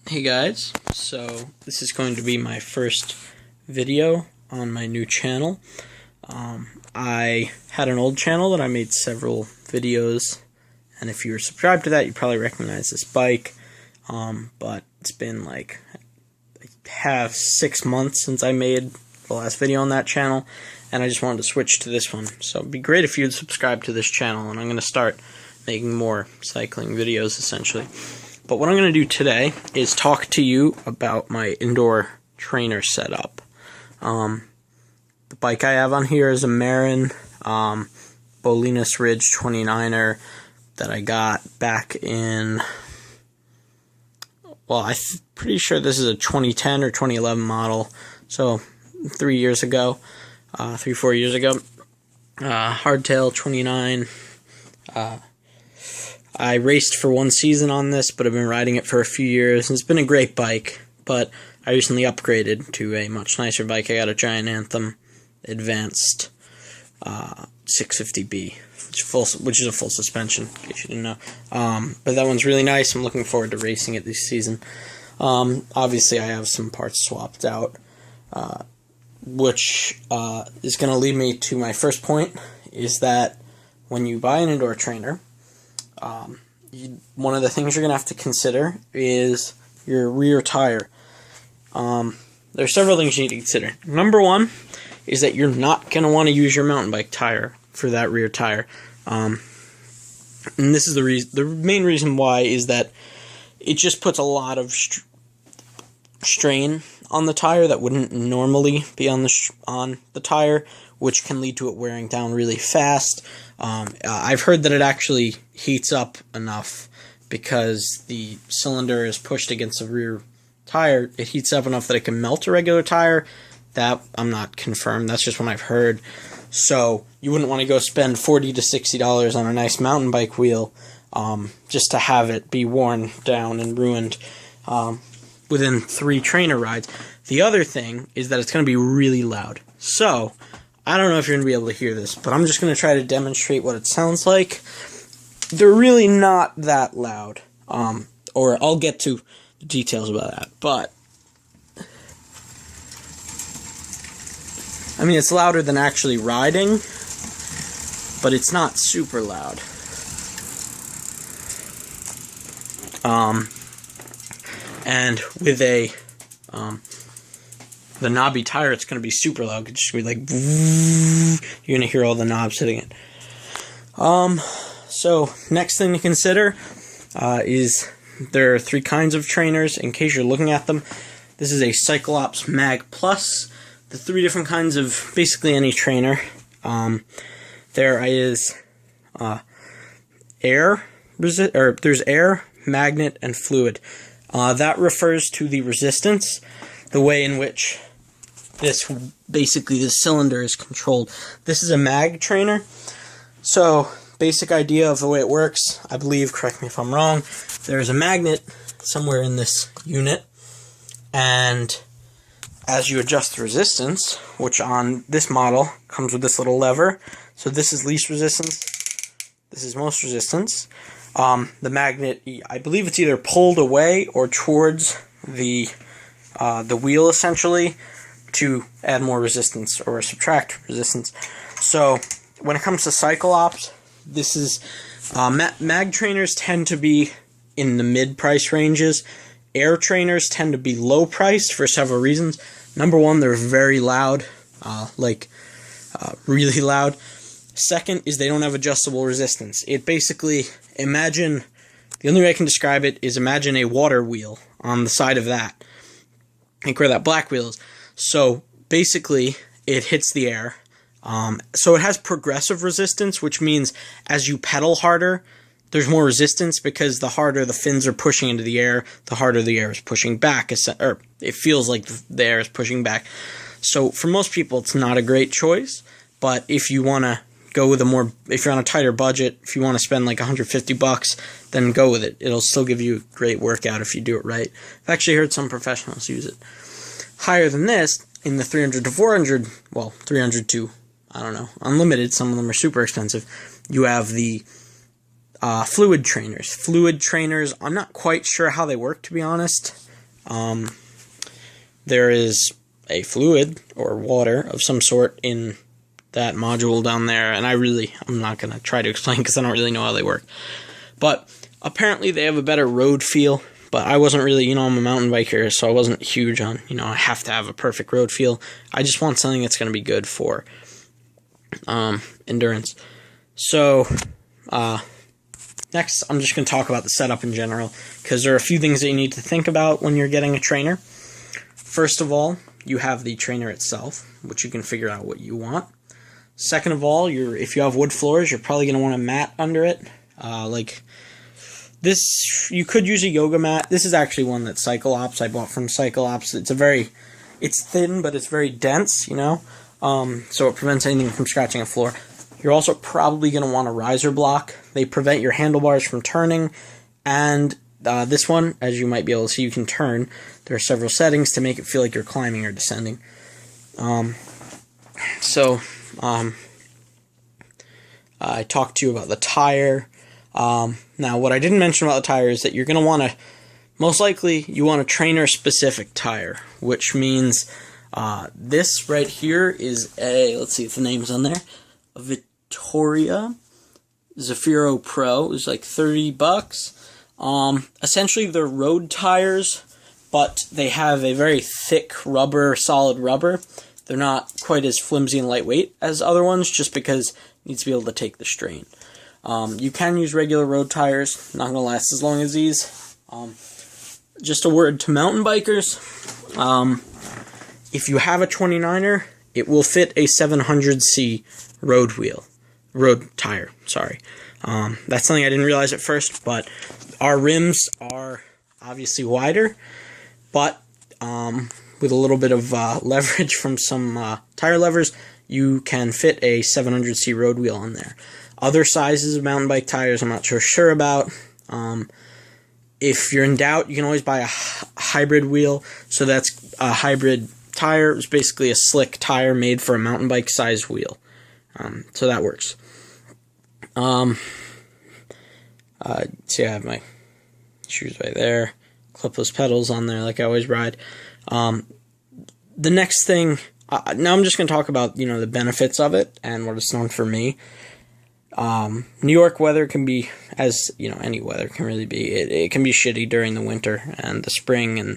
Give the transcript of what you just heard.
Hey guys, so this is going to be my first video on my new channel. I had an old channel that I made several videos, and if you're subscribed to that you probably recognize this bike, but it's been like I 6 months since I made the last video on that channel, and I just wanted to switch to this one. So it'd be great if you'd subscribe to this channel, and I'm going to start making more cycling videos essentially. But what I'm going to do today is talk to you about my indoor trainer setup. The bike I have on here is a Marin Bolinas Ridge 29er that I got back in, well, I'm pretty sure this is a 2010 or 2011 model, so 4 years ago. Hardtail 29. I raced for 1 season on this, but I've been riding it for a few years. It's been a great bike, but I recently upgraded to a much nicer bike. I got a Giant Anthem Advanced 650B, which is a full suspension, in case you didn't know. But that one's really nice. I'm looking forward to racing it this season. Obviously, I have some parts swapped out, which is going to lead me to my first point, is that when you buy an indoor trainer, one of the things you're going to have to consider is your rear tire. There are several things you need to consider. Number one is that you're not going to want to use your mountain bike tire for that rear tire. And this is the main reason why is that it just puts a lot of strain on the tire that wouldn't normally be on the tire, which can lead to it wearing down really fast. I've heard that it actually heats up enough because the cylinder is pushed against the rear tire. It heats up enough that it can melt a regular tire. That I'm not confirmed. That's just what I've heard. So you wouldn't want to go spend $40 to $60 on a nice mountain bike wheel just to have it be worn down and ruined within 3 trainer rides. The other thing is that it's going to be really loud. So I don't know if you're going to be able to hear this, but I'm just going to try to demonstrate what it sounds like. They're really not that loud, or I'll get to the details about that, but I mean, it's louder than actually riding, but it's not super loud. And with the knobby tire, it's going to be super loud. It's just going to be like, you're going to hear all the knobs hitting it. So, next thing to consider is there are 3 kinds of trainers, in case you're looking at them. This is a CycleOps Mag Plus. The 3 different kinds of basically any trainer. There is there's air, magnet, and fluid. That refers to the resistance, the way in which the cylinder is controlled. This is a mag trainer. So, basic idea of the way it works, I believe, correct me if I'm wrong, there's a magnet somewhere in this unit, and as you adjust the resistance, which on this model comes with this little lever, so this is least resistance, this is most resistance, the magnet, I believe it's either pulled away or towards the wheel, essentially, to add more resistance or subtract resistance. So when it comes to CycleOps, this is mag trainers tend to be in the mid-price ranges. Air trainers tend to be low price for several reasons. Number one, they're very loud, really loud. Second is they don't have adjustable resistance. It basically, the only way I can describe it is imagine a water wheel on the side of that. Think where that black wheel is. So basically, it hits the air. So it has progressive resistance, which means as you pedal harder, there's more resistance because the harder the fins are pushing into the air, the harder the air is pushing back, or it feels like the air is pushing back. So for most people, it's not a great choice, but if you want to go with if you're on a tighter budget, if you want to spend like $150, then go with it. It'll still give you a great workout if you do it right. I've actually heard some professionals use it. Higher than this, in the 300 to 400, well, 300 to, I don't know, unlimited, some of them are super expensive, you have the fluid trainers. Fluid trainers, I'm not quite sure how they work, to be honest. There is a fluid or water of some sort in that module down there, and I'm not going to try to explain because I don't really know how they work. But apparently they have a better road feel, but I wasn't really, I'm a mountain biker, so I wasn't huge on, I have to have a perfect road feel. I just want something that's going to be good for endurance. So, next, I'm just going to talk about the setup in general, because there are a few things that you need to think about when you're getting a trainer. First of all, you have the trainer itself, which you can figure out what you want. Second of all, if you have wood floors, you're probably going to want a mat under it. Like this, you could use a yoga mat. This is actually one that CycleOps, I bought from CycleOps. It's thin, but it's very dense, so it prevents anything from scratching a floor. You're also probably going to want a riser block. They prevent your handlebars from turning, and this one, as you might be able to see, you can turn. There are several settings to make it feel like you're climbing or descending. I talked to you about the tire. Now, what I didn't mention about the tire is that you're going to want to, most likely, you want a trainer-specific tire, which means this right here is let's see if the name's on there, a Vittoria Zafiro Pro. It's like $30. Essentially, they're road tires, but they have a very thick solid rubber. They're not quite as flimsy and lightweight as other ones, just because it needs to be able to take the strain. You can use regular road tires, not going to last as long as these. Just a word to mountain bikers, if you have a 29er, it will fit a 700C road tire, sorry. That's something I didn't realize at first, but our rims are obviously wider, but with a little bit of leverage from some tire levers, you can fit a 700C road wheel on there. Other sizes of mountain bike tires I'm not so sure about. If you're in doubt, you can always buy a hybrid wheel. So that's a hybrid tire. It's basically a slick tire made for a mountain bike size wheel. So that works. See, I have my shoes right there. Clipless pedals on there like I always ride. The next thing, now I'm just going to talk about, the benefits of it and what it's done for me. New York weather can be, as any weather can really be, it can be shitty during the winter and the spring and